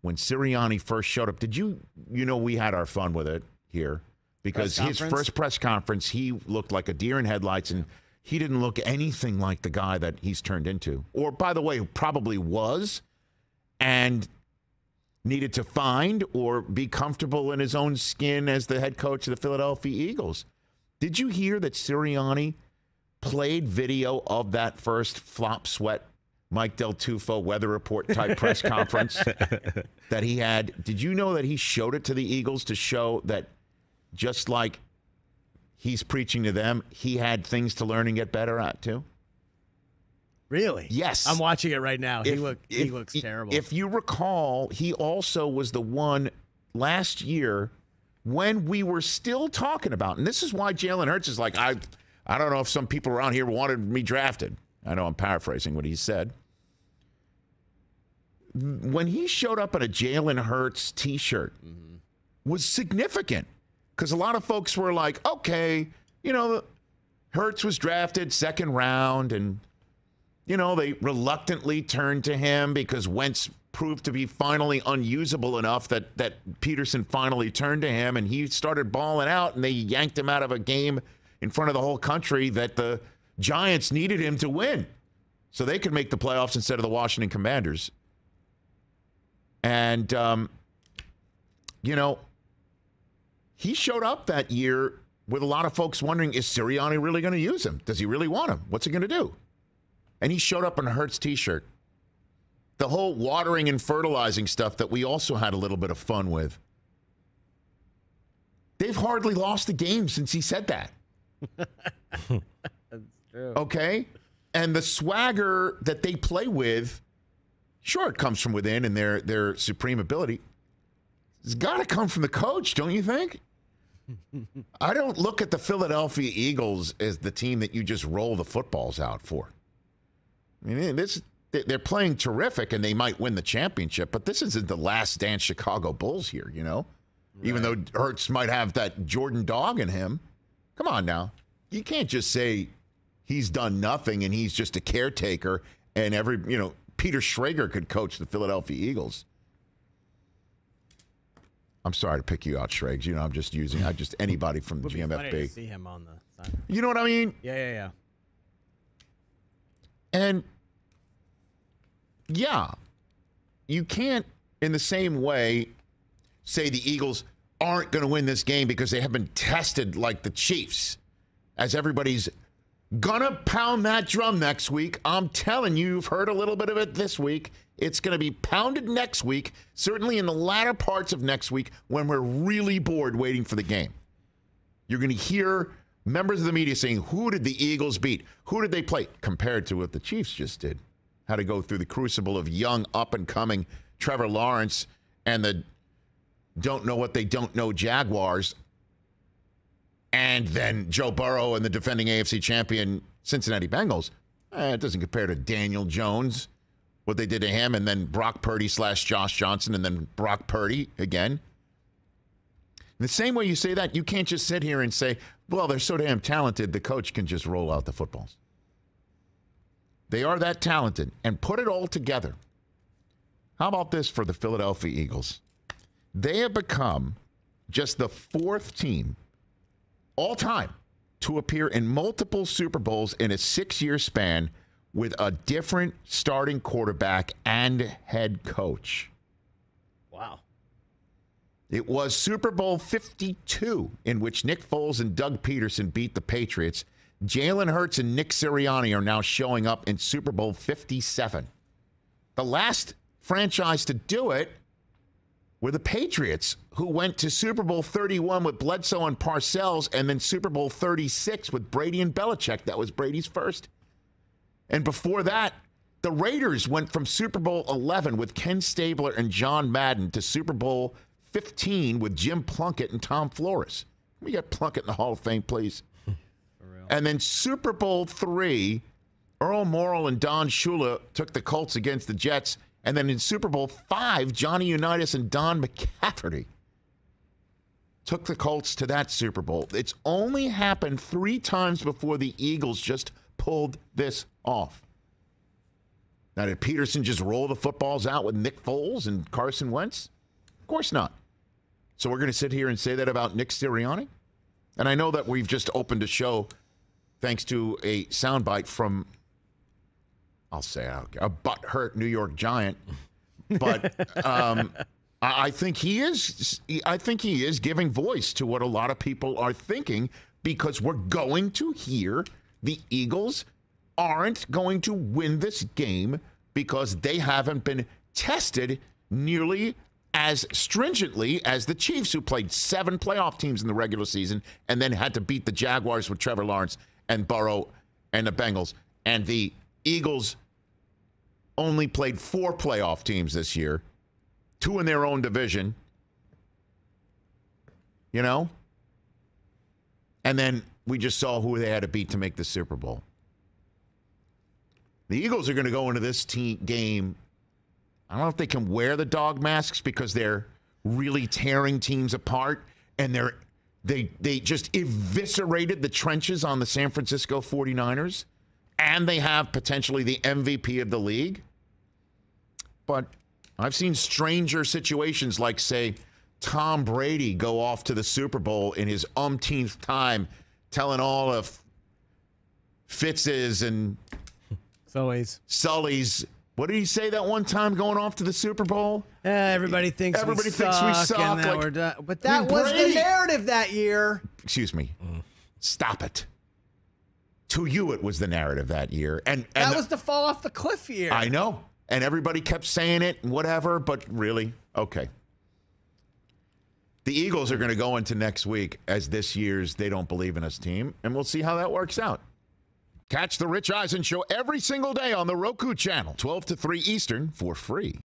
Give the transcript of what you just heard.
when Sirianni first showed up. Did you know, we had our fun with it here because his first press conference, he looked like a deer in headlights, and he didn't look anything like the guy that he's turned into. Or, by the way, probably was and needed to find or be comfortable in his own skin as the head coach of the Philadelphia Eagles. Did you hear that Sirianni played video of that first flop sweat Mike Del Tufo weather report type press conference that he had? Did you know that he showed it to the Eagles to show that just like he's preaching to them, he had things to learn and get better at too? Really? Yes. I'm watching it right now. He looks terrible. If you recall, he also was the one last year when we were still talking about, and this is why Jalen Hurts is like, I don't know if some people around here wanted me drafted. I know I'm paraphrasing what he said. When he showed up in a Jalen Hurts T-shirt was significant because a lot of folks were like, okay, Hurts was drafted second round, and they reluctantly turned to him because Wentz proved to be finally unusable enough that Peterson finally turned to him, and he started balling out, and they yanked him out of a game in front of the whole country that the Giants needed him to win so they could make the playoffs instead of the Washington Commanders. And, he showed up that year with a lot of folks wondering, is Sirianni really going to use him? Does he really want him? What's he going to do? And he showed up in a Hurts T-shirt. The whole watering and fertilizing stuff that we also had a little bit of fun with. They've hardly lost a game since he said that. That's true. Okay? And the swagger that they play with, sure, it comes from within and their supreme ability. It's got to come from the coach, don't you think? I don't look at the Philadelphia Eagles as the team that you just roll the footballs out for. I mean, they're playing terrific, and they might win the championship, but this isn't the last dance Chicago Bulls here, Right. Even though Hurts might have that Jordan dog in him. Come on now. You can't just say he's done nothing and he's just a caretaker and Peter Schrager could coach the Philadelphia Eagles. I'm sorry to pick you out, Schrags. I'm just anybody from the GMFB. Funny to see him on the side. You know what I mean? Yeah. And yeah, you can't in the same way say the Eagles aren't going to win this game because they haven't tested like the Chiefs, as everybody's going to pound that drum next week. I'm telling you, you've heard a little bit of it this week. It's going to be pounded next week, certainly in the latter parts of next week when we're really bored waiting for the game. You're going to hear members of the media saying, who did the Eagles beat? Who did they play? Compared to what the Chiefs just did. How to go through the crucible of young, up-and-coming Trevor Lawrence and the don't know what they don't know Jaguars, and then Joe Burrow and the defending AFC champion Cincinnati Bengals. It doesn't compare to Daniel Jones, what they did to him, and then Brock Purdy / Josh Johnson, and then Brock Purdy again. The same way you say that, you can't just sit here and say, well, they're so damn talented, the coach can just roll out the footballs. They are that talented. And put it all together. How about this for the Philadelphia Eagles? They have become just the fourth team all time to appear in multiple Super Bowls in a 6-year span with a different starting quarterback and head coach. Wow. It was Super Bowl 52 in which Nick Foles and Doug Peterson beat the Patriots. Jalen Hurts and Nick Sirianni are now showing up in Super Bowl 57. The last franchise to do it were the Patriots, who went to Super Bowl 31 with Bledsoe and Parcells, and then Super Bowl 36 with Brady and Belichick. That was Brady's first. And before that, the Raiders went from Super Bowl 11 with Ken Stabler and John Madden to Super Bowl 15 with Jim Plunkett and Tom Flores. We got Plunkett in the Hall of Fame, please. And then Super Bowl 3, Earl Morrall and Don Shula took the Colts against the Jets. And then in Super Bowl 5, Johnny Unitas and Don McCafferty took the Colts to that Super Bowl. It's only happened 3 times before the Eagles just pulled this off. Now, did Peterson just roll the footballs out with Nick Foles and Carson Wentz? Of course not. So we're going to sit here and say that about Nick Sirianni? And I know that we've just opened a show thanks to a soundbite from, I'll say, a butthurt New York Giant. But I think he is. I think he is giving voice to what a lot of people are thinking, because we're going to hear the Eagles aren't going to win this game because they haven't been tested nearly as stringently as the Chiefs, who played 7 playoff teams in the regular season and then had to beat the Jaguars with Trevor Lawrence and Burrow and the Bengals. And the Eagles only played 4 playoff teams this year, 2 in their own division, you know? And then we just saw who they had to beat to make the Super Bowl. The Eagles are going to go into this game. I don't know if they can wear the dog masks because they're really tearing teams apart, and they just eviscerated the trenches on the San Francisco 49ers, and they have potentially the MVP of the league. But I've seen stranger situations, like, say, Tom Brady go off to the Super Bowl in his umpteenth time, telling all of Fitz's and Sully's. What did he say that one time going off to the Super Bowl? Everybody thinks we suck. And that we're done. But that was the narrative that year. Excuse me. Stop it. To you, it was the narrative that year. And that was the fall off the cliff year. I know. And everybody kept saying it and whatever, but really? Okay. The Eagles are going to go into next week as this year's They Don't Believe in Us team, and we'll see how that works out. Catch the Rich Eisen Show every single day on the Roku channel, 12 to 3 Eastern, for free.